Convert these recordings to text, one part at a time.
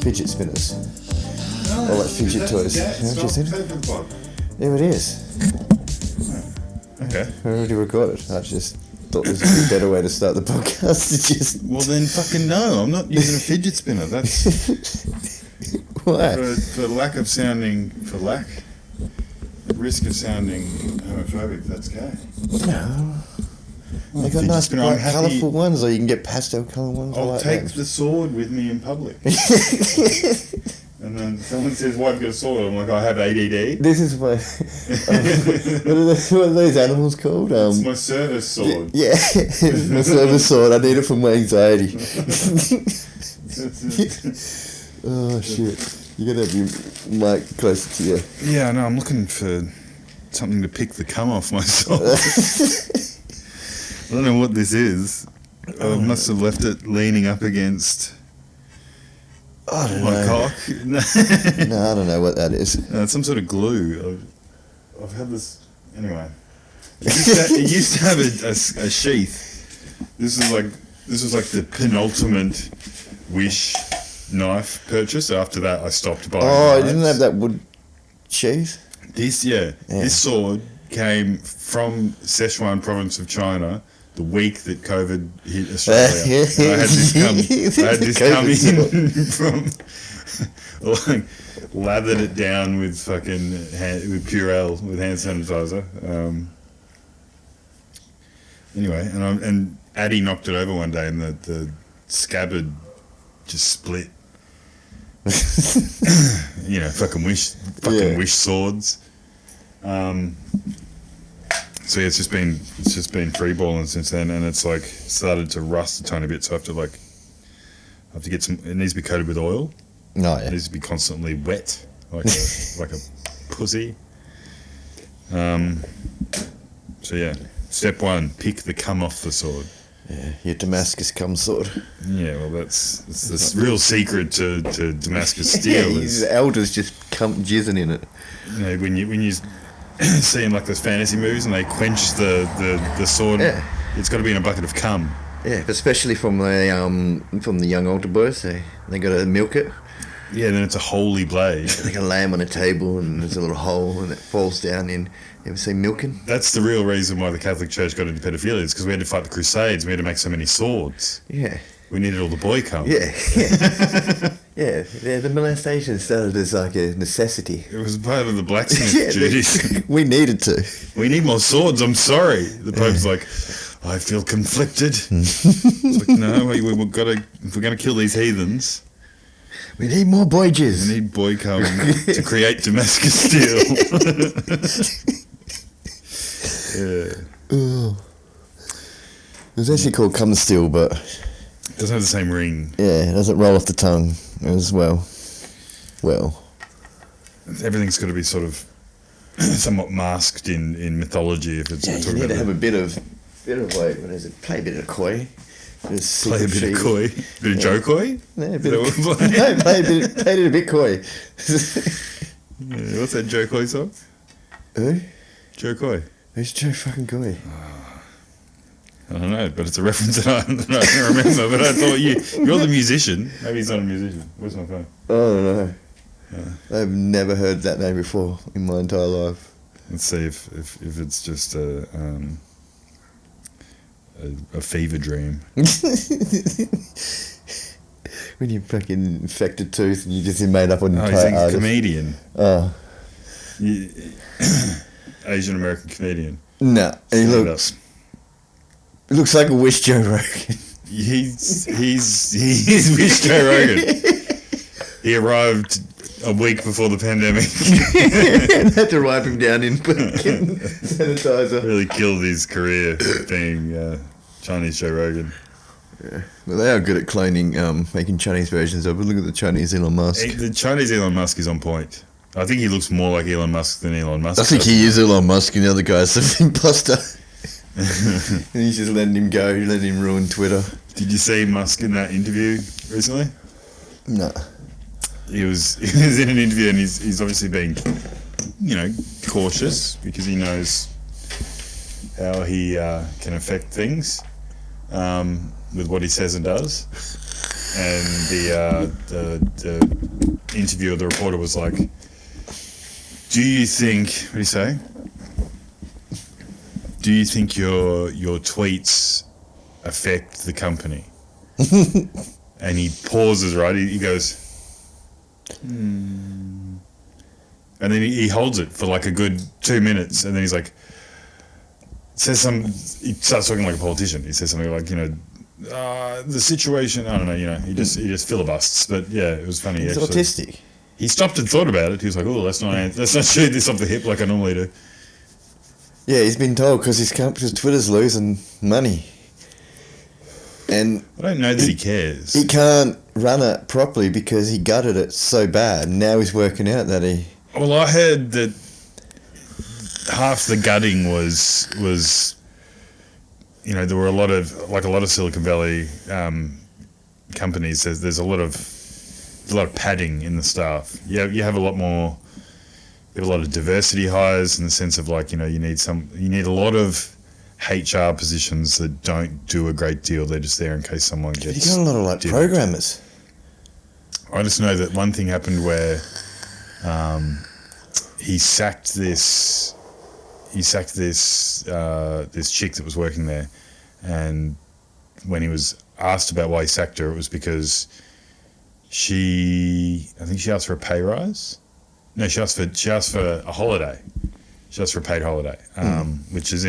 fidget spinners. Or like fidget toys. Haven't you seen it? Yeah, it is. Okay. I already recorded. I just thought this would be a better way to start the podcast. Just Well then, fucking no. I'm not using a fidget spinner. That's why? for lack of sounding risk of sounding homophobic. That's gay. No. They got fidget nice spinner, I'm bright, happy- colourful ones, or you can get pastel colour ones. I I'll like take those. the sword with me in public. And then someone says, "Why have you got a sword?" I'm like, "I have ADD." This is my. What are those animals called? It's my service sword. Yeah, my service sword. I need it for my anxiety. Oh shit! You gotta have your mic closer to you. Yeah, no, I'm looking for something to pick the cum off myself. I don't know what this is. I must have left it leaning up against I don't my know. cock. No, I don't know what that is. It's some sort of glue. I've had this anyway. It used to have a sheath. This was like the penultimate Wish knife purchase. After that, I stopped buying. Oh, it knives. didn't have that wood sheath. This sword came from Sichuan province of China the week that COVID hit Australia. And I had this come in from, like, lathered it down with fucking with Purell with hand sanitizer. Anyway, and Addie knocked it over one day, and the scabbard just split. You know, fucking wish swords. So yeah, it's just been freeballing since then, and it's like started to rust a tiny bit. So I have to get some. It needs to be coated with oil. No, It yeah. needs to be constantly wet, like a pussy. So yeah, step one: pick the cum off the sword. Yeah, your Damascus cum sword. Yeah, well, that's the real secret to Damascus steel. Yeah, Is, the elders just come jizzing in it. you know, when you see in like those fantasy movies and they quench the sword, Yeah. it's got to be in a bucket of cum. Yeah, especially from the young altar boys. They gotta milk it. Yeah, then it's a holy blade. They gotta lay 'em on a table, and there's a little hole, and it falls down in. You ever see milking? That's the real reason why the Catholic Church got into pedophilia, is because we had to fight the Crusades. We had to make so many swords. Yeah. We needed all the boy cum. Yeah. Yeah. The molestation started as like a necessity. It was part of the blacksmith Yeah, duties. we needed to. We need more swords, I'm sorry. The Pope's like, I feel conflicted. It's like, no, we've got to, if we're going to kill these heathens, We need more boy we jizz. need boy cum to create Damascus steel. Yeah. Oh. It was actually called cum steel, but It doesn't have the same ring. yeah, it doesn't roll off the tongue as well. Everything's got to be sort of somewhat masked in mythology if it's Yeah, you talking need to have about a bit of like, what is it? Play a bit of koi. Just play a bit of koi. Bit of Joe Koi? Yeah, a Is bit that of, what we're playing? no, play it a bit koi. Yeah, what's that Joe Koi song? Who? Joe Koi. Who's Joe fucking Koi? I don't know, but it's a reference that I don't remember. But I thought you're the musician. Maybe he's not a musician. Where's my phone? I don't know. I've never heard that name before in my entire life. Let's see if it's just a fever dream. When you fucking infected tooth and you just made up an Oh, he's entire a artist. comedian. Oh. Asian American comedian. No, he Stand looks like a Wish Joe Rogan. He's Wish Joe Rogan. He arrived a week before the pandemic. And had to wipe him down in fucking sanitizer. Really killed his career being Chinese Joe Rogan. Well, they are good at cloning, making Chinese versions of it. Look at the Chinese Elon Musk. The Chinese Elon Musk is on point. I think he looks more like Elon Musk than Elon Musk. I think he is Elon Musk and the other guy's the imposter. And he's just letting him go, letting him ruin Twitter. Did you see Musk in that interview recently? No. He was in an interview and he's obviously being, cautious because he knows how he can affect things with what he says and does. and the interviewer, the reporter, was like, "Do you think? What do you say? Do you think your tweets affect the company?" And he pauses, right? He goes, and then he holds it for like a good 2 minutes, and then he's like, he starts talking like a politician. He says something like, the situation, I don't know, he just filibusts. But yeah, it was funny. He's autistic. He stopped and thought about it. He was like, "Oh, let's not shoot this off the hip like I normally do." Yeah, he's been told because Twitter's losing money. And I don't know that he cares. He can't run it properly because he gutted it so bad. Now he's working out that he... Well, I heard that half the gutting was there were a lot of Silicon Valley companies. There's a lot of padding in the staff. You have a lot more. You have a lot of diversity hires in the sense of you need a lot of HR positions that don't do a great deal. They're just there in case someone gets. You got a lot of programmers. I just know that one thing happened where he sacked this this chick that was working there, and when he was asked about why he sacked her, it was because I think she asked for a pay rise. No, she asked for a holiday. She asked for a paid holiday, which is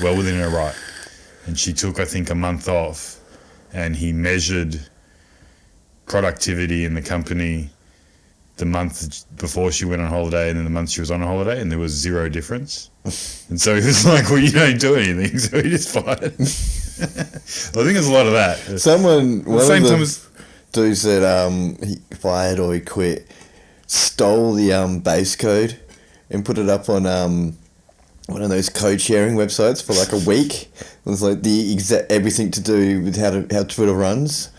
well within her right. And she took, I think, a month off, and he measured productivity in the company the month before she went on holiday and then the month she was on a holiday, and there was zero difference. And so he was like, "Well, you don't do anything," so he just fired. I think there's a lot of that. One of the dudes that he fired or he quit stole the base code and put it up on one of those code sharing websites for like a week. It was like the exact everything to do with how Twitter runs.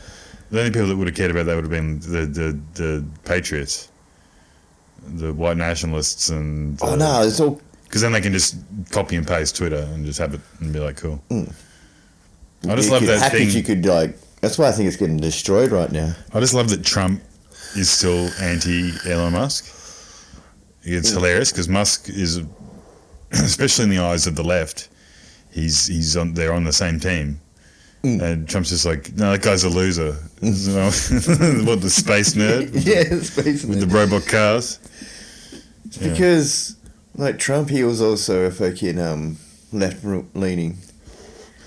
The only people that would have cared about that would have been the patriots, the white nationalists, and it's all because then they can just copy and paste Twitter and just have it and be like, cool. I just love that thing. You could that's why I think it's getting destroyed right now. I just love that Trump is still anti Elon Musk. It's hilarious because Musk is, especially in the eyes of the left, they're on the same team. And Trump's just like, no, that guy's a loser. What, the space nerd? Yeah, the space nerd. With the robot cars? Because, Trump, he was also a fucking left-leaning.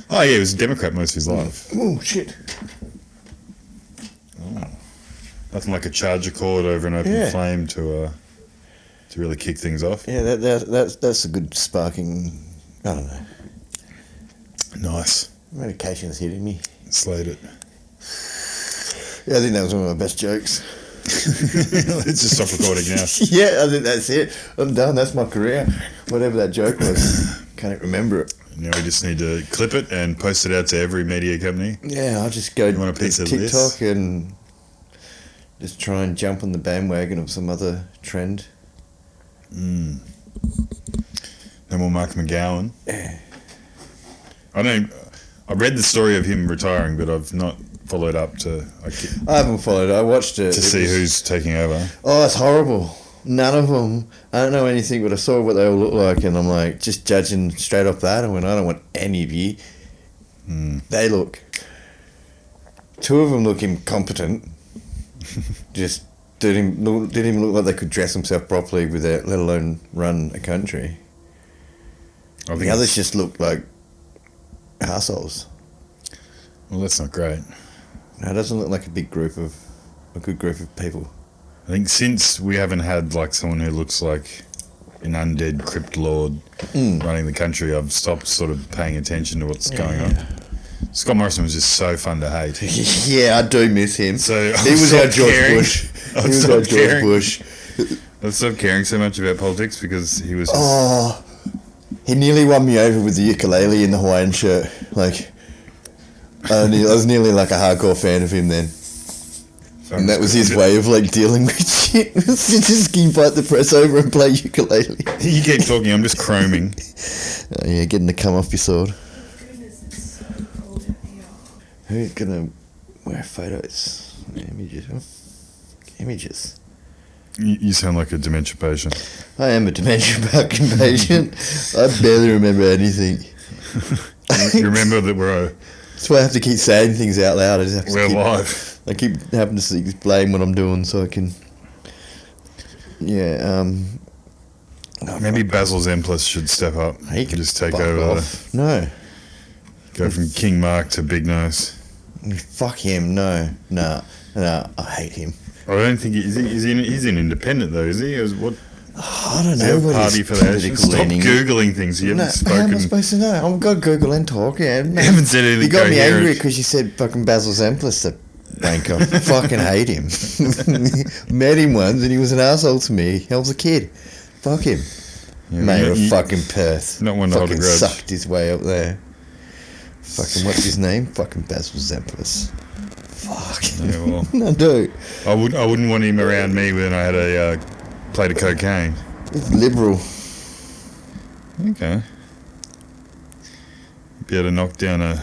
Oh, yeah, he was a Democrat most of his life. Oh, shit. Oh. Nothing like a charger cord over an open flame to really kick things off. Yeah, that's a good sparking, I don't know. Nice. Medication's hitting me. Slayed it. Yeah, I think that was one of my best jokes. Let's just stop recording now. Yeah, I think that's it. I'm done. That's my career. Whatever that joke was, can't remember it. Now we just need to clip it and post it out to every media company. Yeah, I'll just go to TikTok and just try and jump on the bandwagon of some other trend. No more Mark McGowan. Yeah. I read the story of him retiring, but I've not followed up to... I haven't followed it. I watched it. To see who's taking over. Oh, it's horrible. None of them. I don't know anything, but I saw what they all look like, and I'm like, just judging straight off that, I went, I don't want any of you. They look... Two of them look incompetent. Just didn't even look like they could dress themselves properly without, let alone run a country. The others just look like assholes. Well, that's not great. No, it doesn't look like a good group of people. I think since we haven't had someone who looks like an undead crypt lord running the country, I've stopped sort of paying attention to what's going on. Scott Morrison was just so fun to hate. Yeah, I do miss him. So he was our George Bush. I've stopped caring so much about politics because he was. He nearly won me over with the ukulele and the Hawaiian shirt. I was nearly like a hardcore fan of him then. And that was his way of dealing with shit. Just keep the press over and play ukulele. You keep talking, I'm just chroming. Yeah, getting the cum off your sword. Who's gonna Where are photos? Images. You sound like a dementia patient. I am a dementia fucking patient. I barely remember anything. You remember that that's why I have to keep saying things out loud. We're live. I keep having to explain what I'm doing so I can. Yeah. Maybe Basil Zemplis should step up. He can just take over. No. Go from King Mark to Big Nose. Fuck him. No. I hate him. I don't think he's an independent though, is he? What? I don't know. What party affiliation? Stop googling things. You haven't spoken. How am I supposed to know? I've got to Google and talk. Yeah, you haven't said anything. You got coherent. me angry because you said fucking Basil Zemplis, the wanker. Fucking hate him. Met him once and he was an asshole to me. I was a kid. Fuck him. Yeah, Mayor of fucking Perth. Not one to hold a grudge. Sucked his way up there. Fucking what's his name? Fucking Basil Zemplis. Fuck. Yeah, well, I do. I wouldn't want him around me when I had a plate of cocaine. He's liberal. Okay. Be able to knock down a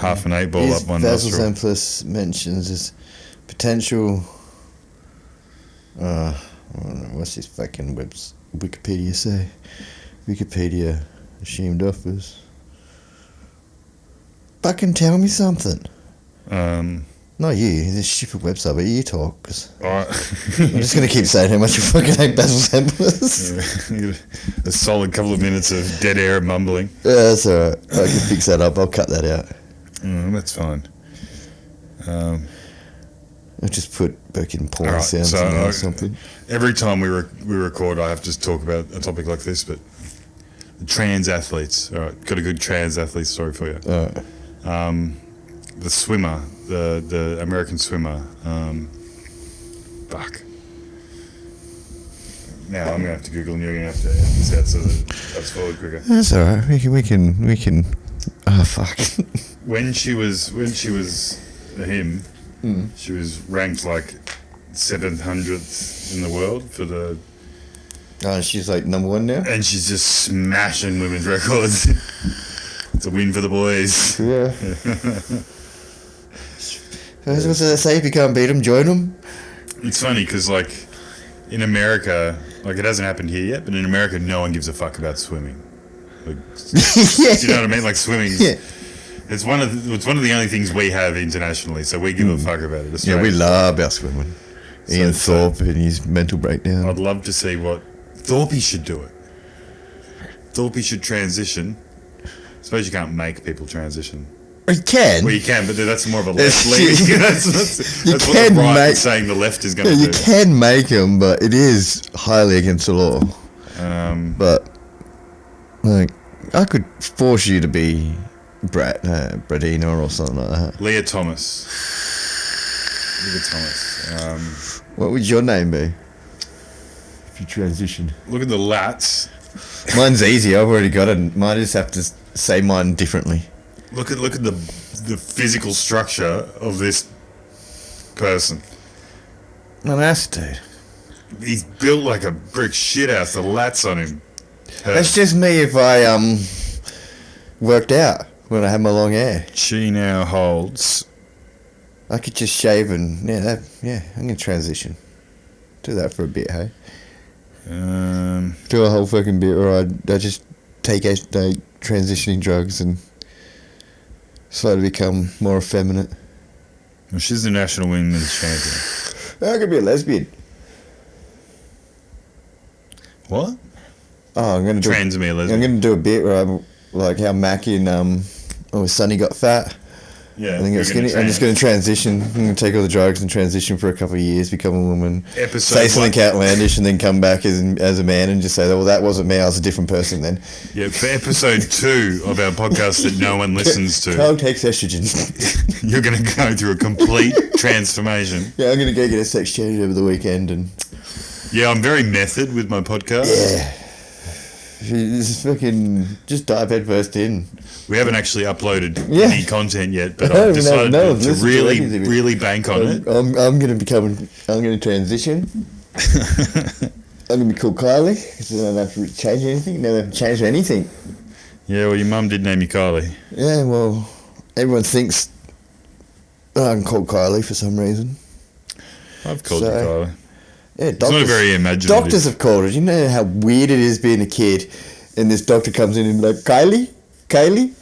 half an 8 ball up one Basil nostril. Zemplis mentions his potential. I don't know, what's his fucking Wikipedia say? Wikipedia assumed offers. Fucking tell me something. Not you, this stupid website, but you talk. Cause I'm just going to keep saying how much you fucking hate Basil Zemplis. Yeah, a solid couple of minutes of dead air mumbling. Yeah, that's alright. I can fix that up. I'll cut that out. That's fine. I'll just put fucking porn Right, sounds so in there or something. Every time we record, I have to talk about a topic like this, but the trans athletes. All right, got a good trans athlete story for you. Alright. The swimmer, the American swimmer. Fuck. Now I'm gonna have to Google, and you're gonna have to edit this out so that that's forward quicker. That's alright. We can. Oh fuck. When she was a him, she was ranked like 700th in the world for the. Oh, she's like number one now. And she's just smashing women's records. It's a win for the boys. Yeah. What's that say? If you can't beat them, join them. It's funny because, like, in America, like, it hasn't happened here yet, but in America, no one gives a fuck about swimming. Like, Yeah. do you know what I mean? Like, swimming. Yeah. It's one of the only things we have internationally, so we give a fuck about it. Yeah, we love our swimming. Ian So- Thorpe and his mental breakdown. I'd love to see what Thorpe should do it. Thorpe should transition. I suppose you can't make people transition. You can. Well, you can, but that's more of a left You leaning. that's what can the right make- is saying the left is going Yeah, to you do. can make them, but it is highly against the law. But like, I could force you to be Bradina or something like that. Leah Thomas. What would your name be if you transitioned? Look at the lats. Mine's easy. I've already got it. Might just have to say mine differently. Look at the physical structure of this person. An ass, dude. He's built like a brick shithouse. The lats on him. That's just me if I worked out when I had my long hair. She now holds. I could just shave and I'm gonna transition. Do that for a bit, hey. Do a whole fucking bit where I just take transitioning drugs and slowly become more effeminate. Well, she's the national women's champion. I could be a lesbian. What? Oh, I'm gonna do. Trans me a I'm lesbian. gonna do a bit where I'm like how Mackie and Sonny got fat. Yeah. I think you're it's skinny. I'm just going to transition. I'm going to take all the drugs and transition for a couple of years, become a woman, say something outlandish, and then come back as a man and just say, well, that wasn't me. I was a different person then. Yeah, for episode 2 of our podcast that no one listens to, Carl takes estrogen. you're going to go through a complete transformation. Yeah, I'm going to go get a sex change over the weekend. And yeah, I'm very method with my podcast. yeah. This is fucking just dive head first in. We haven't actually uploaded Yeah. any content yet, but I I've decided no, to really bank on it. I'm going to transition. I'm going to be called Kylie because I don't have to change anything. Never have to change anything. Yeah, well, your mum did name you Kylie. Yeah, well, everyone thinks I'm called Kylie for some reason. I've called you Kylie. Yeah, it's not very imaginative. Doctors have called it. You know how weird it is being a kid, and this doctor comes in and like, Kylie,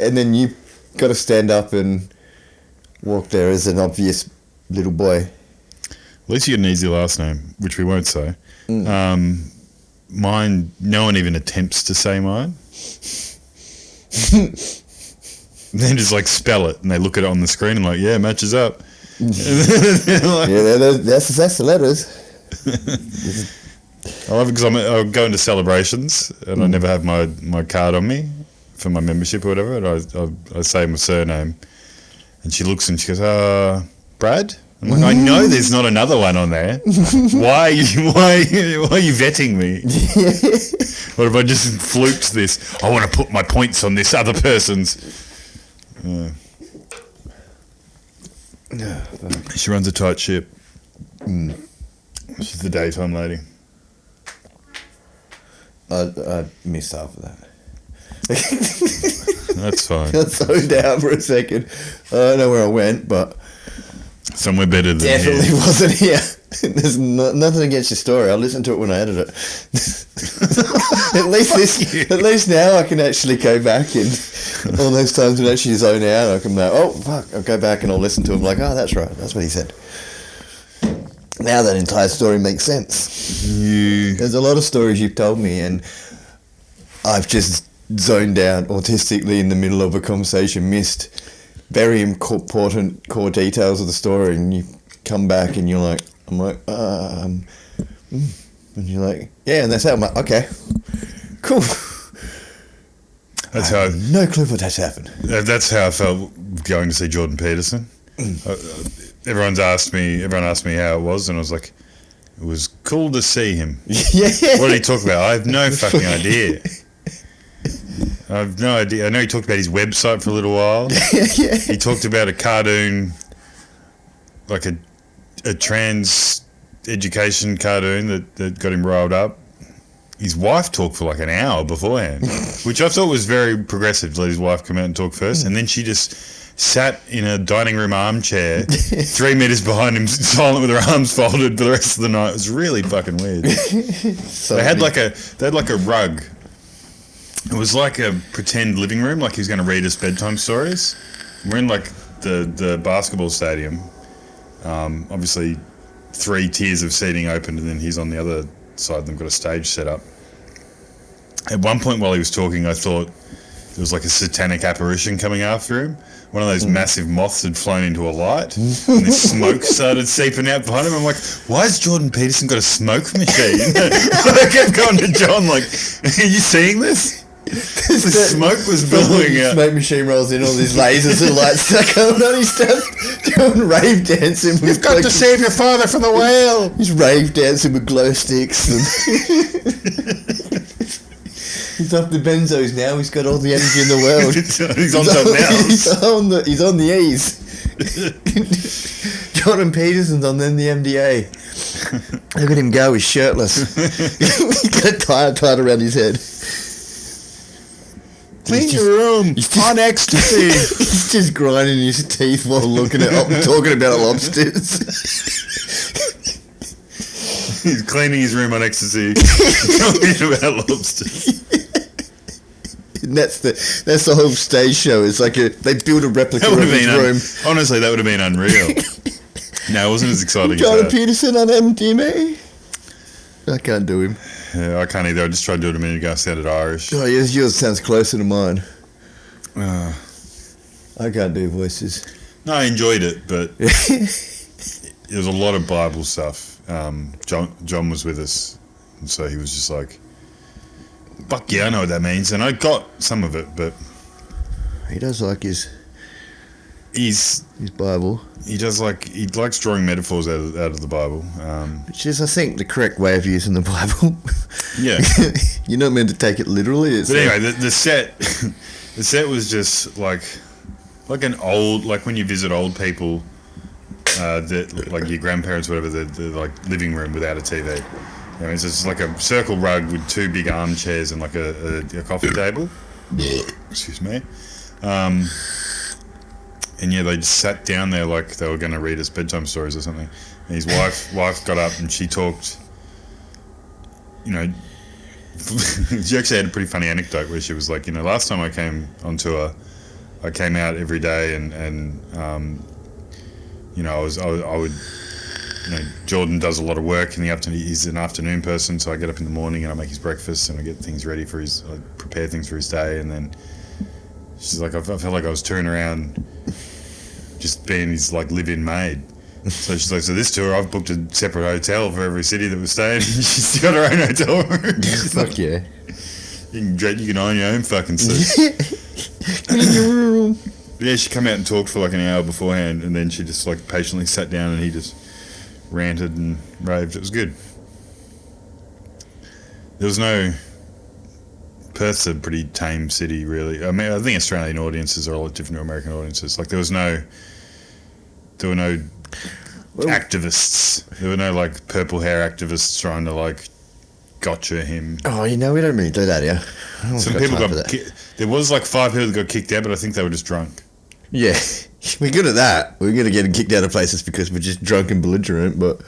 and then you got to stand up and walk there as an obvious little boy. At least you get an easy last name, which we won't say. Mine, no one even attempts to say mine. They just like spell it, and they look at it on the screen and like, yeah, matches up. Like, yeah, that's the letters. I love it because I'll go into celebrations and I never have my card on me for my membership or whatever, and I say my surname, and she looks and she goes, Brad? I'm like, I know there's not another one on there. Why are you vetting me? What if I just fluked this? I want to put my points on this other person's. She runs a tight ship. She's the daytime lady. I missed half of that. That's fine. I zoned out for a second. I don't know where I went, but somewhere better than definitely here. Wasn't here. There's nothing against your story. I'll listen to it when I edit it. At least now I can actually go back and all those times when I actually zone out, I can be like, oh fuck, I'll go back and I'll listen to him like, oh, that's right, that's what he said. Now that entire story makes sense. There's a lot of stories you've told me, and I've just zoned out autistically in the middle of a conversation, missed very important core details of the story, and you come back and you're like, I'm like, and you're like, yeah, and that's how I'm like, okay, cool. That's how no clue what that's happened. That's how I felt going to see Jordan Peterson. Everyone asked me how it was, and I was like, it was cool to see him. Yeah. What did he talk about? I have no fucking idea. I have no idea. I know he talked about his website for a little while. Yeah. He talked about a cartoon, like a trans education cartoon that got him riled up. His wife talked for like an hour beforehand, which I thought was very progressive to let his wife come out and talk first. And then she just sat in a dining room armchair 3 meters behind him, silent with her arms folded for the rest of the night. It was really fucking weird. They had like a rug. It was like a pretend living room, like he was going to read us bedtime stories. We're in like the basketball stadium. Obviously 3 tiers of seating open, and then he's on the other side. They've got a stage set up. At one point while he was talking, I thought there was like a satanic apparition coming after him. One of those massive moths had flown into a light, and this smoke started seeping out behind him. I'm like, why has Jordan Peterson got a smoke machine? I kept going to John like, are you seeing this? The smoke was billowing out. Smoke machine rolls in, all these lasers and lights that coming on. He starts doing rave dancing. You've got to save your father from the whale. He's rave dancing with glow sticks. And he's off the benzos now. He's got all the energy in the world. He's on something else. He's on the E's. Jordan Peterson's on the MDA. Look at him go. He's shirtless. He's got a tire tied around his head. Clean your room. He's on ecstasy. He's just grinding his teeth while talking about lobsters. He's cleaning his room on ecstasy, talking about lobsters. And that's the whole stage show. It's like they build a replica of his room. Honestly, that would have been unreal. No, it wasn't as exciting Jordan as that. Peterson on MDMA. I can't do him. Yeah, I can't either. I just tried to do it a minute ago. I sounded Irish. Oh, yours sounds closer to mine. I can't do voices. No, I enjoyed it, but there was a lot of Bible stuff. John was with us, and so he was just like, fuck yeah, I know what that means. And I got some of it, but... He does like his Bible. He likes drawing metaphors out of the Bible. Which is, I think, the correct way of using the Bible. Yeah. You're not meant to take it literally. But anyway, the set... The set was just like an old... Like when you visit old people... that like your grandparents, whatever, the like living room without a TV. You know, it's just like a circle rug with 2 big armchairs and like a coffee table. Excuse me. And yeah, they just sat down there like they were going to read us bedtime stories or something. And his wife got up and she talked, you know, she actually had a pretty funny anecdote where she was like, you know, last time I came on tour, I came out every day and you know, I would, you know, Jordan does a lot of work in the afternoon. He's an afternoon person, so I get up in the morning and I make his breakfast and I get things ready for I prepare things for his day. And then she's like, I felt like I was touring around just being his like live-in maid. So she's like, so this tour I've booked a separate hotel for every city that we're staying in. She's got her own hotel room. Fuck yeah. You can own your own fucking suit. Get in your room. Yeah, she come out and talked for like an hour beforehand, and then she just like patiently sat down and he just ranted and raved. It was good. There was no... Perth's a pretty tame city, really. I mean, I think Australian audiences are a lot different to American audiences. Like, there were no activists. There were no, like, purple hair activists trying to, like, gotcha him. Oh, you know, we don't really do that, yeah. Some people got... There was, like, 5 people that got kicked out, but I think they were just drunk. Yeah. We're good at that. We're good at getting kicked out of places because we're just drunk and belligerent, but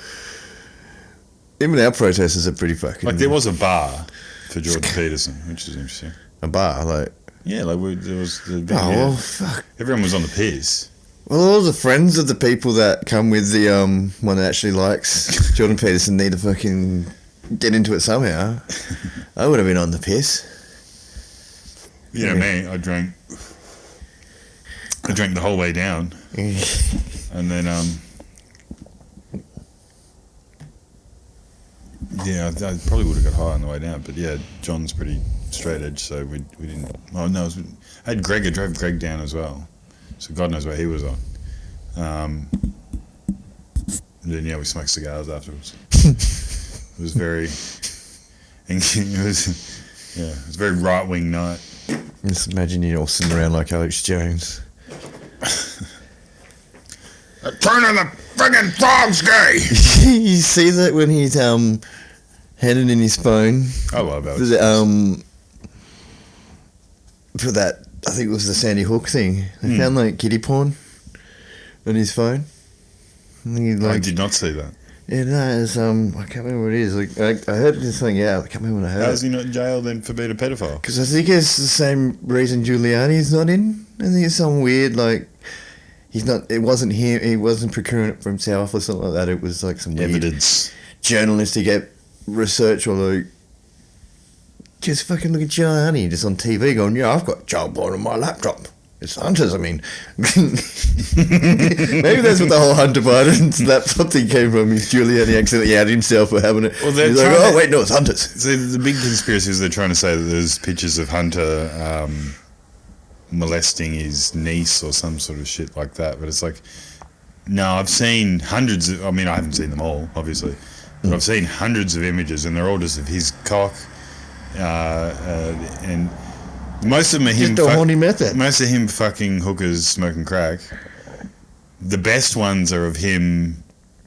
even our protesters are pretty fucking... Like, there was a bar for Jordan Peterson, which is interesting. A bar, like... Yeah, like, there was... well, fuck. Everyone was on the piss. Well, all the friends of the people that come with the one that actually likes Jordan Peterson need to fucking get into it somehow. I would have been on the piss. You know me, I drank the whole way down. And then, yeah, I probably would have got high on the way down, but yeah, John's pretty straight edge, so we didn't... Oh, no, I drove Greg down as well, so God knows where he was on. And then, yeah, we smoked cigars afterwards. It was very... It was a very right-wing night. Just imagine you all sitting around like Alex Jones. Turn on the friggin' frog's gay! You see that when he's handing in his phone? I love Alex. For that, I think it was the Sandy Hook thing. They found like kiddie porn on his phone. I did not see that. Yeah, no, it's I can't remember what it is. Like I heard this thing out. I can't remember when I heard. How is he not in jail then for being a pedophile? Because I think it's the same reason Giuliani's not in. I think it's some weird like he's not. It wasn't him. He wasn't procuring it for himself or something like that. It was like some evidence, journalistic research or like. Just fucking look at Giuliani just on TV going, yeah, I've got child porn on my laptop. It's Hunter's, I mean. Maybe that's what the whole Hunter Biden's laptop thing came from. Is Giuliani accidentally outed himself for having it. Well, he's like, oh, wait, no, it's Hunter's. So the big conspiracy is they're trying to say that there's pictures of Hunter molesting his niece or some sort of shit like that. But it's like, no, I've seen hundreds of, I mean, I haven't seen them all, obviously. But I've seen hundreds of images and they're all just of his cock. And most of them are him. Just a horny method. Most of him fucking hookers smoking crack. The best ones are of him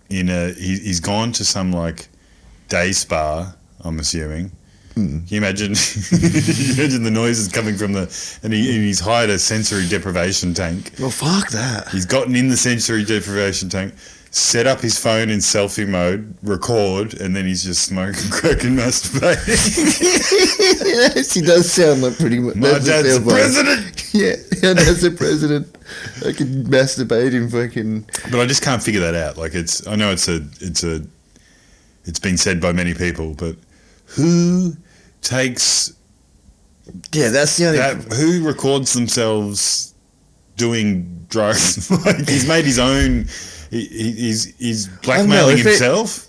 in a. He's gone to some like day spa. I'm assuming. Can you imagine? Imagine the noises coming from and he's hired a sensory deprivation tank. Well, fuck that. He's gotten in the sensory deprivation tank. Set up his phone in selfie mode, record, and then he's just smoking crack and masturbating. Yes, he does sound like pretty much. My dad's the president! Yeah, that's the president. I can masturbate him fucking... But I just can't figure that out. Like, I know it's been said by many people, but who takes... Yeah, that's the only... Who records themselves doing drugs? Like, he's made his own... He's blackmailing himself?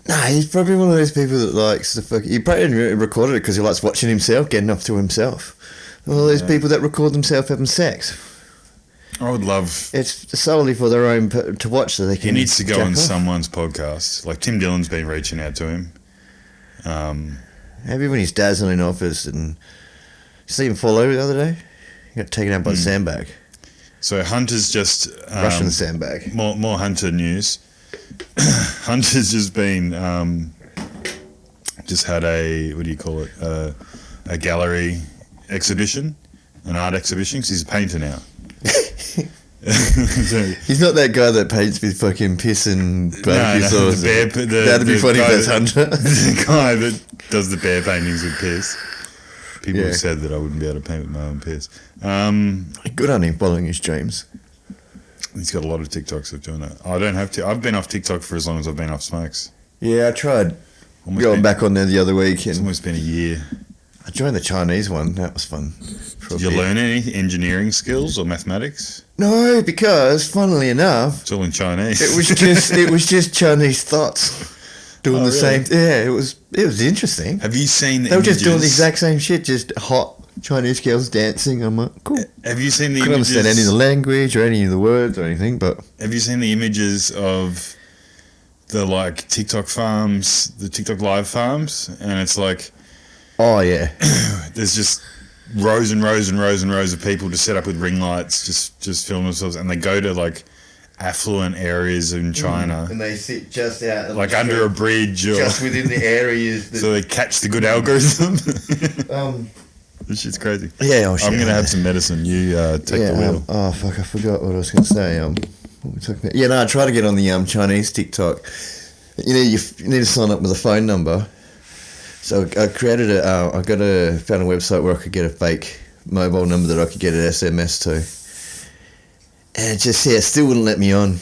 Nah, he's probably one of those people that likes to fuck... He probably recorded it because he likes watching himself, getting off to himself. One of those people that record themselves having sex. I would love... It's solely for their own... to watch so they can... He needs to go on someone's podcast. Like, Tim Dillon's been reaching out to him. Maybe when his dad's not in office and... You see him fall over the other day? He got taken out by a sandbag. So Hunter's just... Russian sandbag. More Hunter news. Hunter's just been... just had a... What do you call it? A gallery exhibition. An art exhibition. Because he's a painter now. He's not that guy that paints with fucking piss and barbecue sauce. That'd be funny if that's Hunter. The guy that does the bear paintings with piss. People have said that I wouldn't be able to paint with my own piss. Good on him following his dreams. He's got a lot of TikToks of doing that. I don't have to. I've been off TikTok for as long as I've been off smokes. Yeah, I tried going back on there the other week. It's almost been a year. I joined the Chinese one. That was fun. Did you learn any engineering skills or mathematics? No, because funnily enough, it's all in Chinese. It was just Chinese thoughts doing the same. Yeah, it was interesting. Have you seen the They were just doing the exact same shit, just hot Chinese girls dancing. I'm like, cool. Have you seen the Couldn't images? understand any of the language or any of the words or anything, but have you seen the images of the like TikTok farms, the TikTok live farms? And it's like, oh yeah, there's just rows and rows and rows and rows of people just set up with ring lights, just film themselves, and they go to like affluent areas in China, and they sit just out like under a bridge or just within the areas so they catch the good algorithm. This shit's crazy. Yeah, oh, shit. I'm gonna have some medicine. You take the wheel. Oh fuck, I forgot what I was gonna say. What were we talking about? Yeah, no, I try to get on the Chinese TikTok. You need to sign up with a phone number. So I created found a website where I could get a fake mobile number that I could get an SMS to. And it still wouldn't let me on.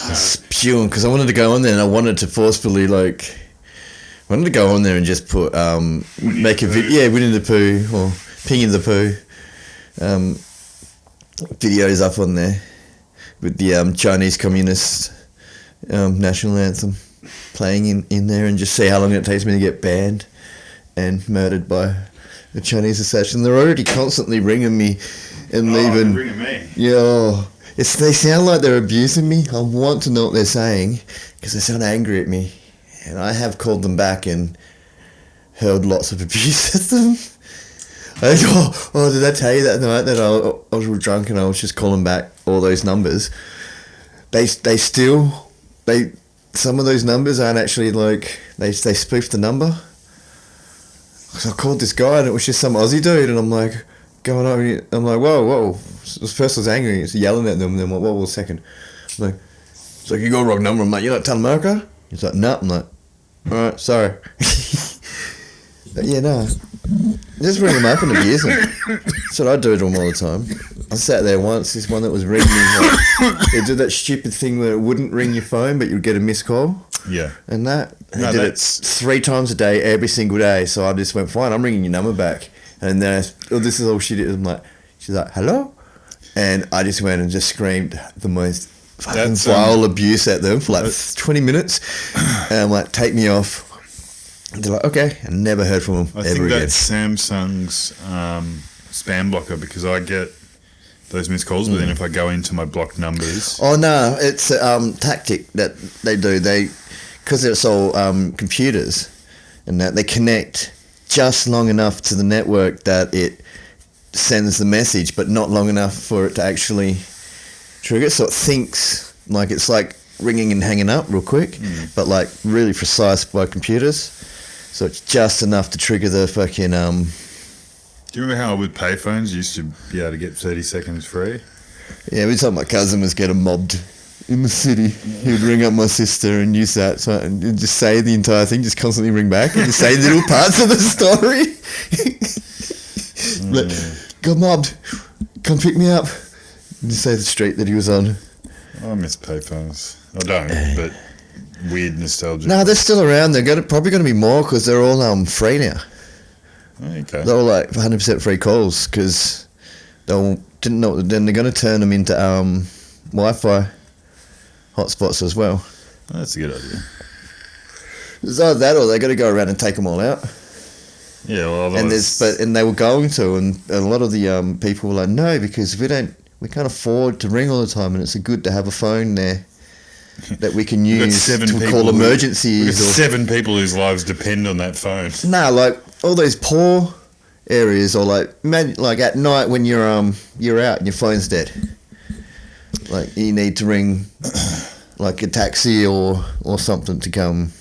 I was spewing because I wanted to go on there and I wanted to forcefully I wanted to go on there and just put make a video, Winnie the Pooh or Pingy the Pooh videos up on there with the Chinese Communist national anthem playing in there, and just see how long it takes me to get banned and murdered by the Chinese assassin. They're already constantly ringing me and leaving. They're ringing me. Yeah, they sound like they're abusing me. I want to know what they're saying because they sound angry at me, and I have called them back and hurled lots of abuse at them. I go, did I tell you that night that I was real drunk and I was just calling back all those numbers? Some of those numbers aren't actually they spoofed the number. So I called this guy and it was just some Aussie dude, and I'm like going over. I'm like, whoa! This person's angry. He's yelling at them. And then I'm like, whoa, a second. I'm like, it's like you got a wrong number. I'm like, you're not telling America? He's like, no. I'm like, all right, sorry. But yeah, no. Just ring them up and abuse them. That's what I do to them all the time. I sat there once, this one that was ringing me. They did that stupid thing where it wouldn't ring your phone, but you'd get a missed call. Yeah. And they did it 3 times a day, every single day. So I just went, fine, I'm ringing your number back. And then, this is all she did. I'm like, she's like, hello? And I just went and just screamed the most fucking vile abuse at them for 20 minutes. And I'm like, take me off. And they're like, okay. I never heard from them ever again. I think that's Samsung's spam blocker, because I get those missed calls, but then if I go into my blocked numbers... Oh, no, it's a tactic that they do. Because it's all computers, and that they connect just long enough to the network that it sends the message, but not long enough for it to actually trigger. So it thinks like it's like ringing and hanging up real quick, but like really precise by computers. So it's just enough to trigger the fucking... Do you remember how with payphones you used to be able to get 30 seconds free? Yeah, every time my cousin was getting mobbed in the city, he would ring up my sister and use that, so and just say the entire thing, just constantly ring back and just say little parts of the story. Like, got mobbed, come pick me up. And just say the street that he was on. I miss payphones. I don't, but weird nostalgia. No, they're still around. They're probably going to be more because they're all free now. Okay. They're all like 100% free calls because didn't know. Then they're going to turn them into Wi-Fi hotspots as well. That's a good idea. It's either that or they're going to go around and take them all out. Yeah, well, and they were going to, and a lot of the people were like, no, because we can't afford to ring all the time, and it's good to have a phone there that we can use to call emergencies. 7 people whose lives depend on that phone. No, like all those poor areas, or like at night when you're out and your phone's dead. Like you need to ring like a taxi or something to come.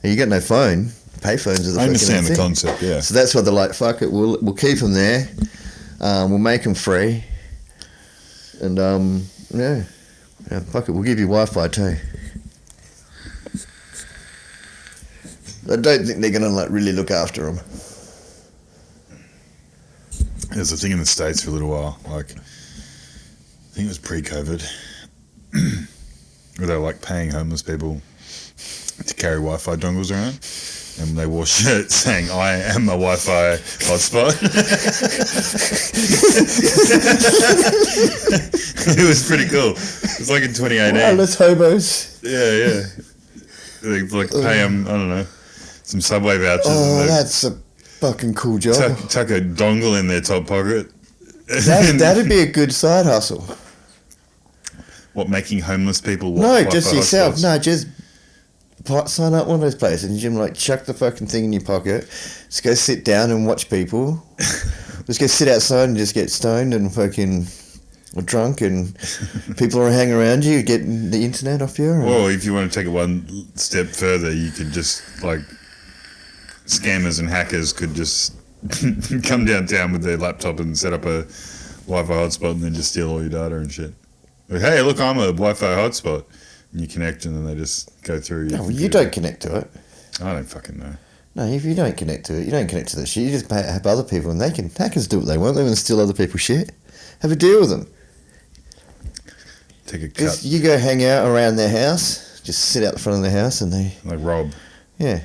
You got no phone. Payphones are the. I understand the concept, yeah. So that's why they're like, fuck it, we'll keep them there. We'll make them free. And yeah, fuck it, we'll give you Wi-Fi too. I don't think they're gonna like really look after them. There's a thing in the States for a little while, like I think it was pre-COVID, where they were like paying homeless people to carry Wi-Fi dongles around, and they wore shirts saying "I am a Wi-Fi hotspot." It was pretty cool. It was like in 2018. Wireless hobos. Yeah. They like pay them, I don't know, some Subway vouchers. Oh, that's a fucking cool job. Tuck a dongle in their top pocket. That'd be a good side hustle. What, making homeless people? No, just yourself. Hotspots? No, just sign up one of those places and you like chuck the fucking thing in your pocket. Just go sit down and watch people. Just go sit outside and just get stoned and fucking drunk, and people are hanging around you, getting the internet off you. Or if you want to take it one step further, you could just like scammers and hackers could just come downtown with their laptop and set up a Wi-Fi hotspot and then just steal all your data and shit. Like, hey, look, I'm a Wi-Fi hotspot. And you connect and then they just go through. No, you don't connect to it. I don't fucking know. No, if you don't connect to it, you don't connect to the shit. You just have other people, and hackers do what they want. They want to steal other people's shit. Have a deal with them. Take a cut. You go hang out around their house. Just sit out the front of their house, and they like rob. Yeah.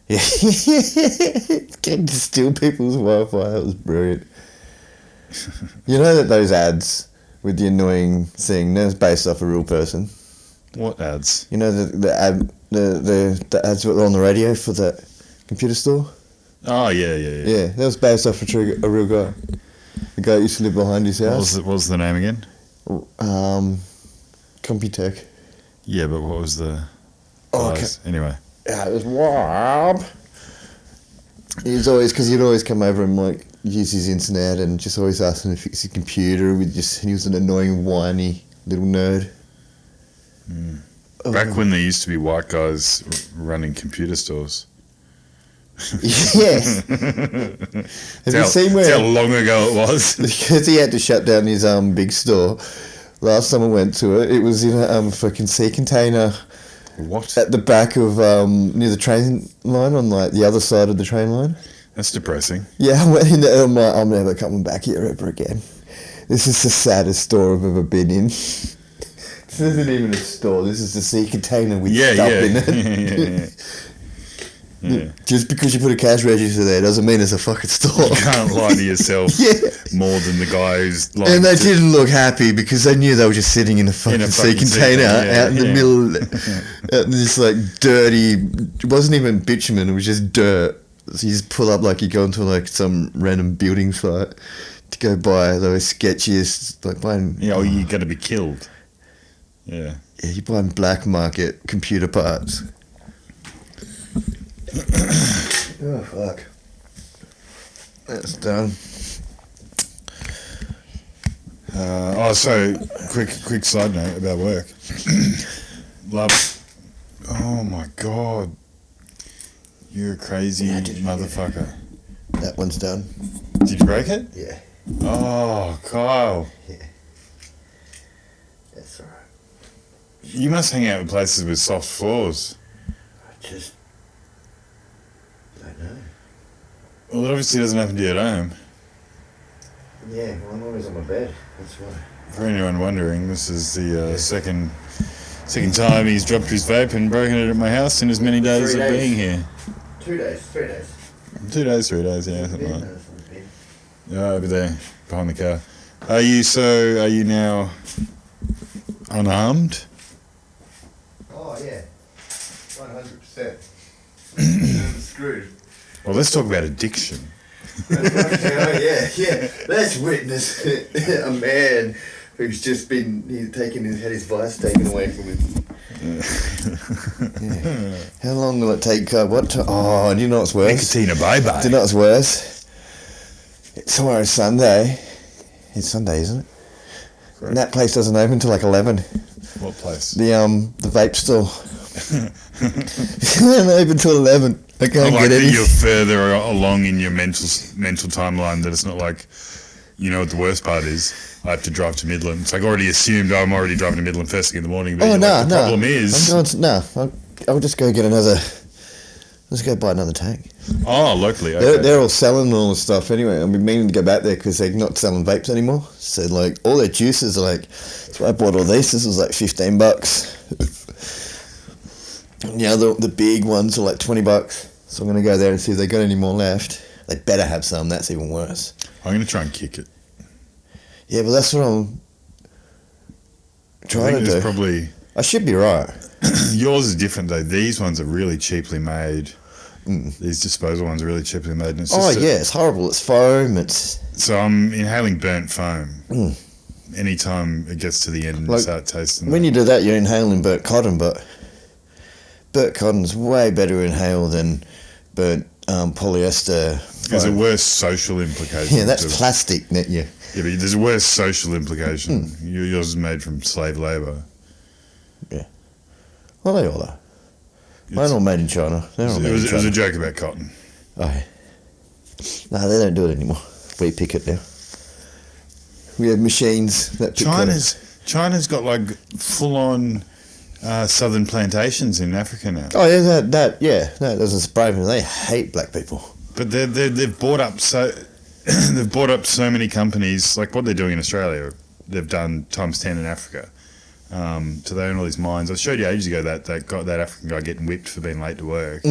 Getting to steal people's Wi-Fi. That was brilliant. You know that those ads with the annoying thing, that's based off a real person. What ads? You know the ads that were on the radio for that computer store? Oh, yeah. Yeah, that was based off a real guy. The guy that used to live behind his house. What was the name again? Computech. Yeah, but what was the... Okay. Anyway. Yeah, it was Rob. He'd always come over and like use his internet and just always ask him to fix his computer he was an annoying, whiny little nerd. Mm. Back when there used to be white guys running computer stores. Yeah. Have you seen how long ago it was? Because he had to shut down his big store. Last time I went to it, it was in a fucking sea container. What? At the back of near the train line, on like the other side of the train line. That's depressing. Yeah, I went in there. I'm like, I'm never coming back here ever again. This is the saddest store I've ever been in. This isn't even a store. This is a sea container with stuff in it. Yeah. Just because you put a cash register there doesn't mean it's a fucking store. You can't lie to yourself more than the guy who's like... And they didn't look happy because they knew they were just sitting in a fucking sea container out in the middle out in this like dirty... It wasn't even bitumen, it was just dirt. So you just pull up like you go into like some random building site to go buy those sketchiest... like buying... Yeah, or you're going to be killed. Yeah. Yeah, you're buying black market computer parts. Oh, fuck. That's done. So quick side note about work. Oh my god. You're a crazy motherfucker. That one's done. Did you break it? Yeah. Oh, Kyle. Yeah. That's alright. You must hang out with places with soft floors. I just... don't know. Well, it obviously doesn't happen to you at home. Yeah, well, I'm always on my bed. That's why. For anyone wondering, this is the second time he's dropped his vape and broken it at my house in as many days of being here. 2 days, 3 days. 2 days, 3 days, yeah, something like that. Yeah, over there, behind the car. Are you now unarmed? Oh, yeah. 100%. I'm screwed. Well, let's talk about addiction. Yeah. Let's witness a man who's just had his vice taken away from him. Yeah. How long will it take? Do you know what's worse? Nicotina, bye-bye. Do you know what's worse? Tomorrow's Sunday. It's Sunday, isn't it? Correct. And that place doesn't open till like 11. What place? The vape store. It doesn't open till 11. I can't get any. You're further along in your mental timeline that it's not like, you know what the worst part is? I have to drive to Midland. So I already assumed I'm already driving to Midland first thing in the morning. But Oh, the problem is... I'll just go get another... Let's go buy another tank. Oh, locally, okay. They're all selling all the stuff anyway. I've been meaning to go back there because they're not selling vapes anymore. So, like, all their juices are like... That's why I bought all these. This was like $15. Yeah, the big ones are like $20. So I'm going to go there and see if they got any more left. They better have some. That's even worse. I'm going to try and kick it. Yeah, but that's what I'm trying to do. Probably... I should be right. Yours is different though. These ones are really cheaply made. These disposal ones are really cheaply made. And it's it's horrible. It's foam. So I'm inhaling burnt foam. Anytime it gets to the end and you start tasting when you do that, you're inhaling burnt cotton, but burnt cotton's way better to inhale than burnt polyester. There's a worse social implication. Yeah, that's plastic, isn't it? Yeah, but there's a worse social implication. Yours is made from slave labour. Yeah. Well, they all are. They're all made in China. It was a joke about cotton. Oh, yeah. No, they don't do it anymore. We pick it now. We have machines that pick China's got like full-on southern plantations in Africa now. Oh, yeah, that doesn't surprise me. They hate black people. But they've bought up they've bought up so many companies. Like what they're doing in Australia, they've done times 10 in Africa. So they own all these mines. I showed you ages ago that African guy getting whipped for being late to work.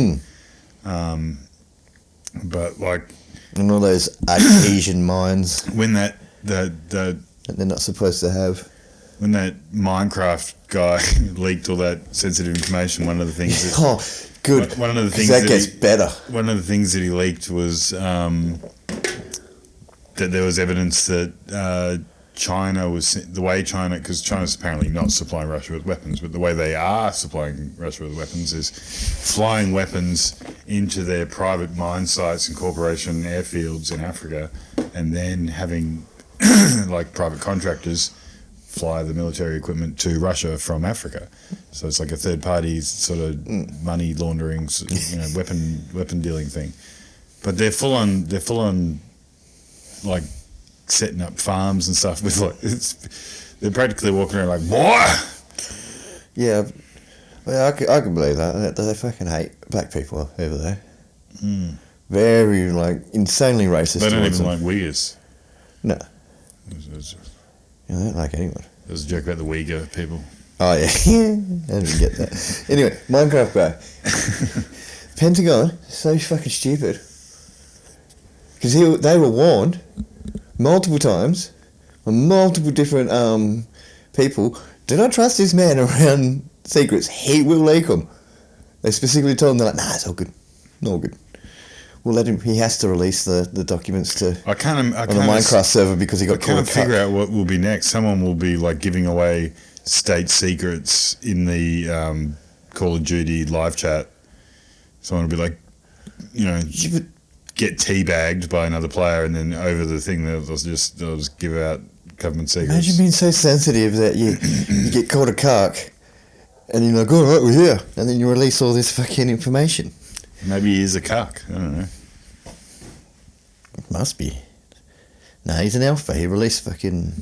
But like, and all those Asian mines when that they're not supposed to have. When that Minecraft guy leaked all that sensitive information, one of the things good. One of the things that gets better. One of the things that he leaked was that there was evidence that China was because China's apparently not supplying Russia with weapons, but the way they are supplying Russia with weapons is flying weapons into their private mine sites and corporation airfields in Africa, and then having like private contractors fly the military equipment to Russia from Africa. So it's like a third party sort of money laundering, weapon dealing thing. But they're full on like setting up farms and stuff with they're practically walking around like, boy. Yeah, well, I can believe that. They fucking hate black people over there. Very insanely racist. They don't even like Uyghurs. No. They don't like anyone. There was a joke about the Uyghur people. Oh yeah, I didn't get that. Anyway, Minecraft guy. Pentagon, so fucking stupid. Because they were warned multiple times by multiple different people. Do not trust this man around secrets. He will leak them. They specifically told him, they're like, nah, it's all good. All good. We'll let him. He has to release the documents on the Minecraft server because he got caught. I can't figure out what will be next. Someone will be like giving away state secrets in the Call of Duty live chat. Someone will be like, get teabagged by another player, and then over the thing they'll just give out government secrets. Imagine being so sensitive that you get caught a cock, and you're like, all right, we're here, and then you release all this fucking information. Maybe he is a cuck. I don't know. Must be. No, he's an alpha. He released fucking.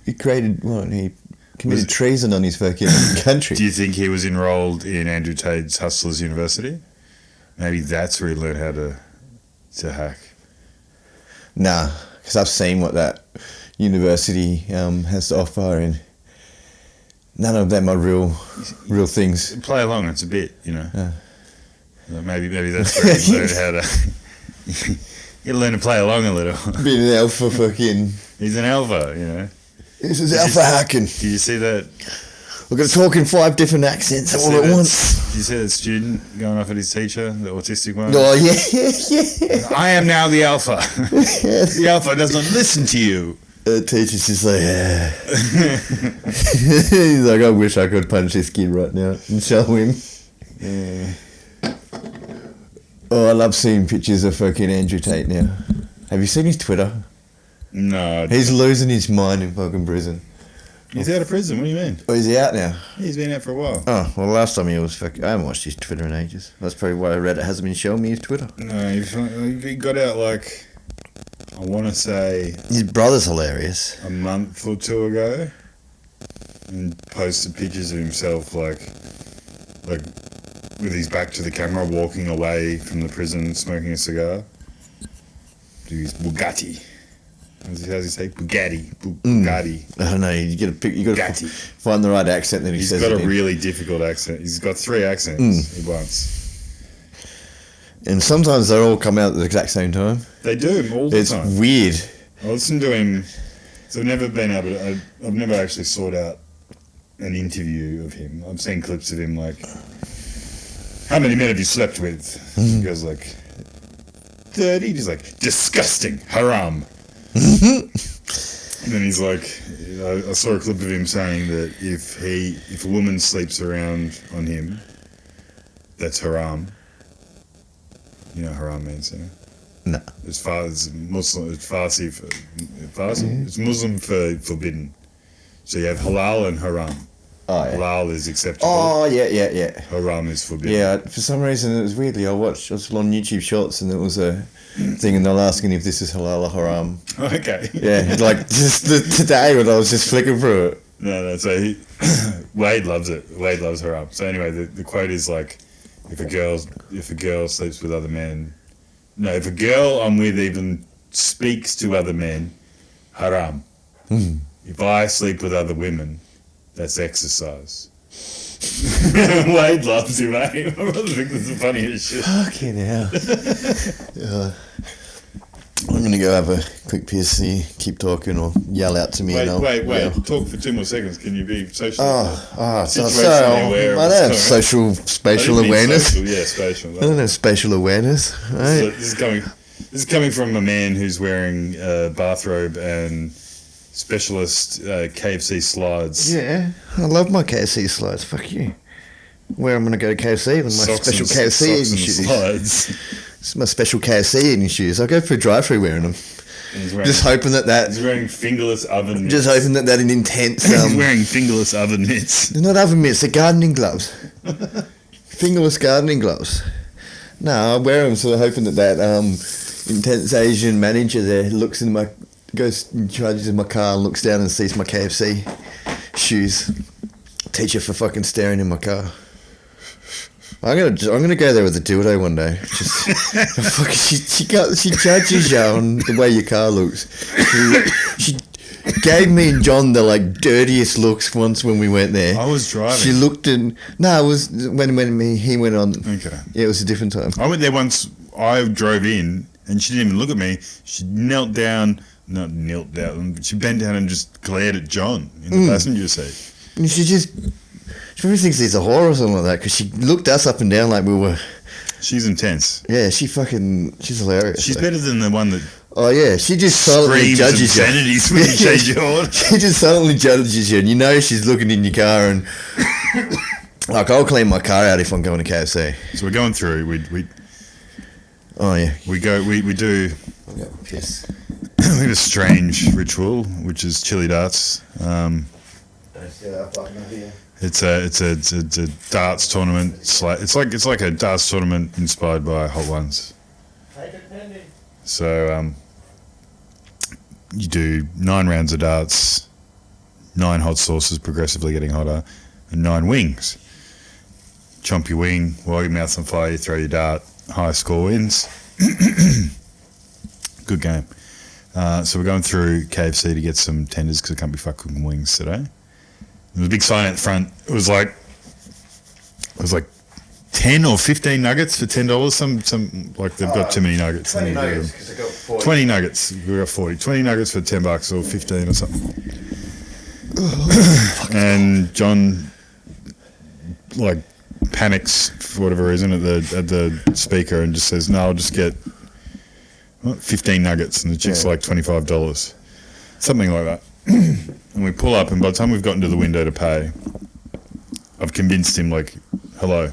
He created what? He committed treason on his fucking country. Do you think he was enrolled in Andrew Tate's Hustlers University? Maybe that's where he learned how to hack. Nah, because I've seen what that university has to offer, and none of them are real things. Play along, it's a bit, Maybe that's where he learned how to. You learn to play along a little. Being an alpha fucking. He's an alpha, This is alpha hacking. Did you see that? We're going to talk in 5 different accents all at once. Did you see that student going off at his teacher, the autistic one? Oh, yeah. I am now the alpha. The alpha doesn't listen to you. The teacher's just like, yeah. He's like, I wish I could punch this kid right now and show him. Yeah. Oh, I love seeing pictures of fucking Andrew Tate now. Have you seen his Twitter? No. He's losing his mind in fucking prison. He's out of prison, what do you mean? Oh, is he out now? He's been out for a while. Oh, well, last time he was fucking... I haven't watched his Twitter in ages. That's probably why Reddit hasn't been showing me his Twitter. No, he got out I want to say his brother's hilarious. a month or two ago, and posted pictures of himself like with his back to the camera, walking away from the prison, smoking a cigar. Do his Bugatti. How's he say? Bugatti. Bugatti. I don't know. You got to find the right accent that he says. He's got a really difficult accent. He's got 3 accents he wants. And sometimes they all come out at the exact same time. They do all the time. It's weird. I listen to him. So I've never been able to. I've never actually sought out an interview of him. I've seen clips of him like, how many men have you slept with? He goes like, 30. He's like, disgusting, haram. And then he's like, I saw a clip of him saying that if a woman sleeps around on him, that's haram. You know what haram means, yeah? No. It's Muslim. It's Farsi. Farsi. It's Muslim for forbidden. So you have halal and haram. Oh, yeah. Halal is acceptable. Oh, yeah. Haram is forbidden. Yeah, for some reason it was weirdly. I was on YouTube Shorts and there was a thing and they were asking if this is halal or haram. Okay. Yeah, like just today when I was just flicking through it. No. So Wade loves it. Wade loves haram. So anyway, the quote is like, if a girl sleeps with other men, no, if a girl I'm with even speaks to other men, haram. If I sleep with other women, that's exercise. Wade loves him, mate. I really think this is the funniest shit. Fucking hell. I'm going to go have a quick piss, so you keep talking or yell out to me. Wait. Yell. Talk for 2 more seconds. Can you be social? Situationally aware of I don't have spatial awareness. Spatial. I don't have spatial awareness. Right? This is coming from a man who's wearing a bathrobe and specialist KFC slides. Yeah, I love my KFC slides. Fuck you. Where I'm going to go to KFC with my special KFC eating shoes. Slides. It's my special KFC eating shoes. I go for a drive-through wearing them. Just hoping that he's wearing fingerless oven mitts. Just hoping that an intense... he's wearing fingerless oven mitts. They're not oven mitts, they're gardening gloves. Fingerless gardening gloves. No, I wear them so hoping that intense Asian manager there goes and charges in my car and looks down and sees my KFC shoes. Teacher for fucking staring in my car. I'm gonna go there with a dildo one day. Just she judges you on the way your car looks. She gave me and John the dirtiest looks once when we went there. I was driving. She looked in. No, it was when he went on. Okay. Yeah, it was a different time. I went there once. I drove in and she didn't even look at me. She knelt down. Not knelt down. But she bent down and just glared at John in the passenger seat. And she probably thinks he's a whore or something like that because she looked us up and down like we were. She's intense. Yeah, she's hilarious. She's better than the one that. Oh yeah, she just silently judges you. When you change your order. She just silently judges you, and you know she's looking in your car and. I'll clean my car out if I'm going to KFC. So we're going through. We. Oh yeah. We do. I'll go piss. We have a strange ritual, which is chili darts. It's a darts tournament. It's like a darts tournament inspired by Hot Ones. So you do 9 rounds of darts, 9 hot sauces progressively getting hotter, and 9 wings. Chomp your wing while your mouth's on fire. You throw your dart. High score wins. Good game. So we're going through KFC to get some tenders because I can't be fucked cooking wings today. There was a big sign at the front. It was like 10 or 15 nuggets for $10. Some like they've got too many nuggets. 20 nuggets because I got 40. 20 nuggets. We got 40. 20 nuggets for $10 or 15 or something. And John panics for whatever reason at the speaker and just says, "No, I'll just get 15 nuggets," and the chick's like $25, something like that. And we pull up, and by the time we've gotten to the window to pay, I've convinced him, hello,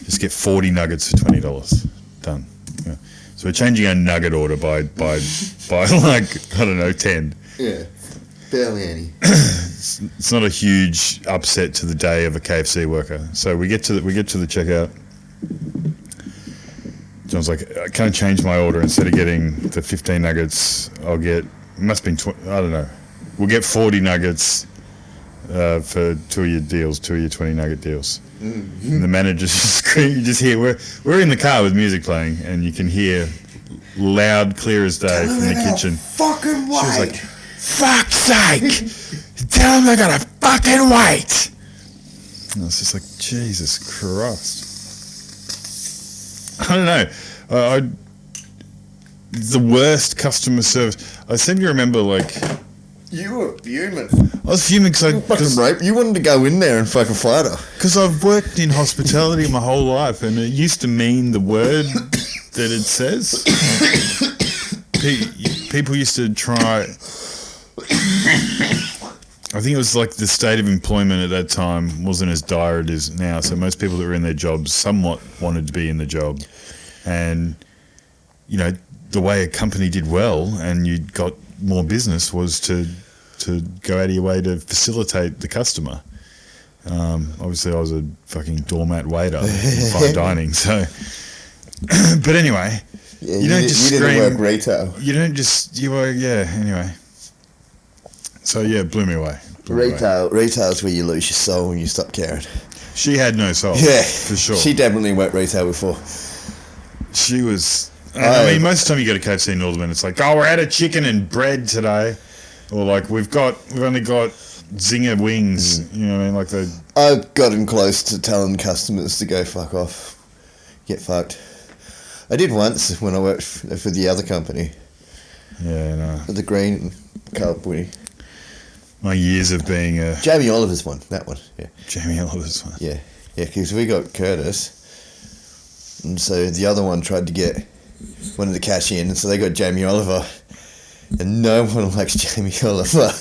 just get 40 nuggets for $20. Done. Yeah. So we're changing our nugget order by I don't know, 10. Yeah, barely any. It's not a huge upset to the day of a KFC worker. So we get to the checkout. John's like, can I change my order? Instead of getting the 15 nuggets, I'll get, must have been, I don't know. We'll get 40 nuggets for 2 of your deals, 2 of your 20 nugget deals. Mm-hmm. And the manager just scream, you just hear, we're in the car with music playing, and you can hear loud, clear as day from the kitchen. Fucking wait. She was like, fuck's sake! Tell them they gotta fucking wait! And I was just like, Jesus Christ. I don't know. The worst customer service. I seem to remember, like... You were fuming. I was fuming because you wanted to go in there and fucking fight her. Because I've worked in hospitality my whole life, and it used to mean the word that it says. People used to try... I think it was like the state of employment at that time wasn't as dire as it is now. So most people that were in their jobs somewhat wanted to be in the job. And, you know, the way a company did well and you got more business was to go out of your way to facilitate the customer. Obviously, I was a fucking doormat waiter in fine dining. So, but anyway, yeah, you don't just you scream. Didn't work retail. You don't just, you were, yeah, anyway. So, yeah, it blew me away. Retail's where you lose your soul when you stop caring. She had no soul. Yeah. For sure. She definitely worked retail before. She was... I mean, most of the time you go to KFC Northern, it's like, oh, we're out of chicken and bread today. Or like, we've only got Zinger wings. You know what I mean? Like I've gotten close to telling customers to go fuck off. Get fucked. I did once when I worked for the other company. Yeah, no. The green company. My years of being a... Jamie Oliver's one, that one, yeah. Jamie Oliver's one. Yeah, because we got Curtis, and so the other one tried to wanted to cash in, and so they got Jamie Oliver, and no one likes Jamie Oliver.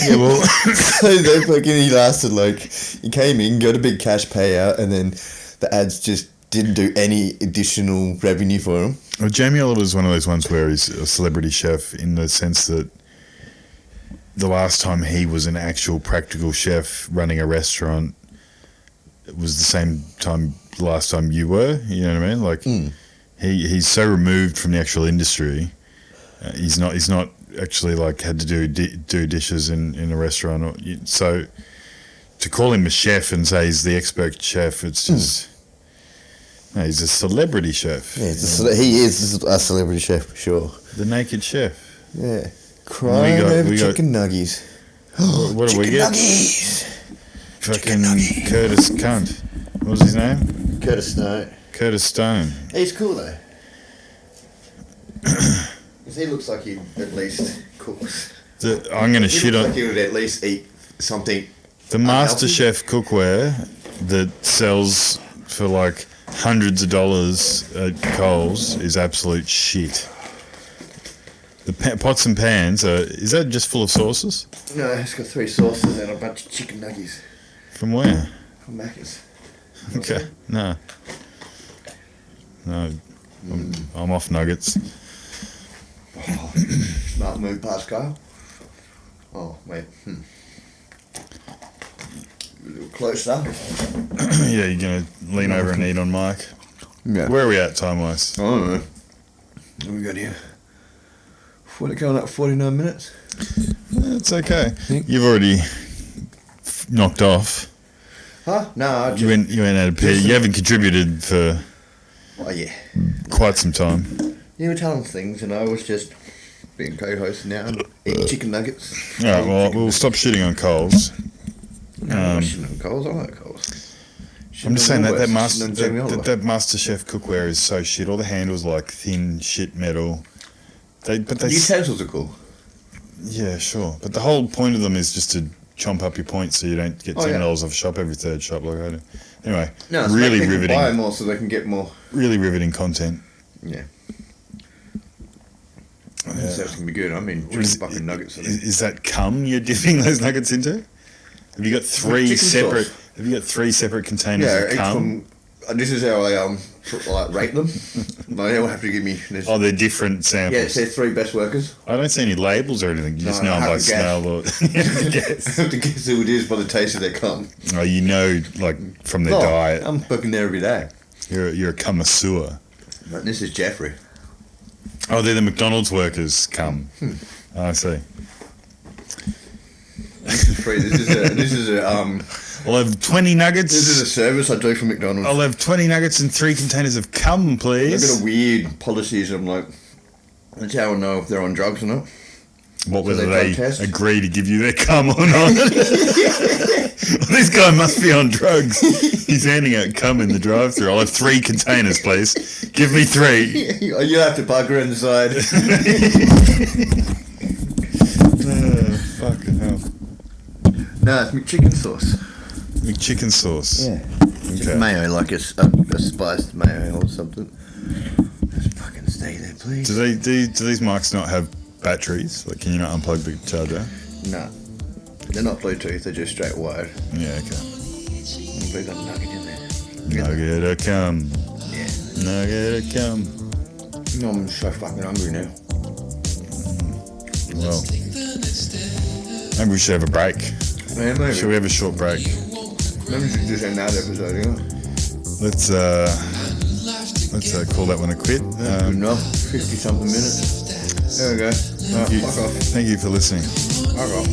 Yeah, well... So they he lasted he came in, got a big cash payout, and then the ads just didn't do any additional revenue for him. Well, Jamie Oliver's one of those ones where he's a celebrity chef in the sense that the last time he was an actual practical chef running a restaurant, it was the same time the last time you were. You know what I mean? Like he's so removed from the actual industry. He's not actually had to do dishes in a restaurant. So to call him a chef and say he's the expert chef, it's just no, he's a celebrity chef. Yeah, he is a celebrity chef for sure. The Naked Chef. Yeah. Crying over chicken nuggies. What do we get? Nuggies. Fucking Curtis Cunt. What was his name? Curtis Stone. Curtis Stone. He's cool though. Because he looks like he at least cooks. I'm going to shit on... Like he would at least eat something. The MasterChef cookware that sells for hundreds of dollars at Coles is absolute shit. The pots and pans, is that just full of sauces? No, it's got 3 sauces and a bunch of chicken nuggies. From where? From Macca's. Okay, no. I'm off nuggets. Oh, smart move, Pascal. Oh, wait. A little closer. Yeah, you're going to lean over and eat on Mike? Yeah. Where are we at time-wise? I don't know. What we got here? Going up 49 minutes. It's okay. You've already knocked off. Huh? No, you went out of pay. You haven't contributed for quite some time. You were telling things, and I was just being co-host now and eating chicken nuggets. All right, well, we'll stop shitting on Coles. No, I'm not shitting on Coles. I like Coles. I'm just saying that MasterChef cookware is so shit. All the handles are thin shit metal. The utensils are cool. Yeah, sure. But the whole point of them is just to chomp up your points so you don't get $10 off a shop every third shop like I do. Anyway, no, really riveting. Buy more so they can get more. Really riveting content. Yeah. So it's going to be good. I mean, fucking nuggets. Is that cum you're dipping those nuggets into? Have you got 3 separate? Sauce. Have you got 3 separate containers of cum? This is how I rate them. They all have to give me. They're different samples. Yeah, it says 3 best workers. I don't see any labels or anything. You just know them by smell or. I have to guess who it is by the taste of their cum. Oh, you know, from their diet. I'm fucking there every day. You're a connoisseur. But this is Jeffrey. Oh, they're the McDonald's workers come. Oh, I see. This is free. This is a I'll have 20 nuggets. This is a service I do for McDonald's. I'll have 20 nuggets and 3 containers of cum, please. They've got a weird policies. I'm like, that's how I know if they're on drugs or not. What, whether they agree to give you their cum or not? This guy must be on drugs. He's handing out cum in the drive-thru. I'll have 3 containers, please. Give me 3. You have to bugger inside. Fucking hell. No, it's McChicken sauce. McChicken sauce. Yeah. Just Okay. mayo, like a spiced mayo or something. Just fucking stay there, please. Do these mics not have batteries? Like, can you not unplug the charger? No. They're not Bluetooth, they're just straight wired. Yeah, okay. We've got a nugget in there. Nugget of cum. Yeah. Nugget of cum. No, I'm so fucking hungry now. Well, maybe we should have a break. Yeah, maybe. Should we have a short break? Maybe we should just end that episode, yeah. Let's call that one a quit. Good enough. 50-something minutes. There we go. Thank you for listening. Fuck off.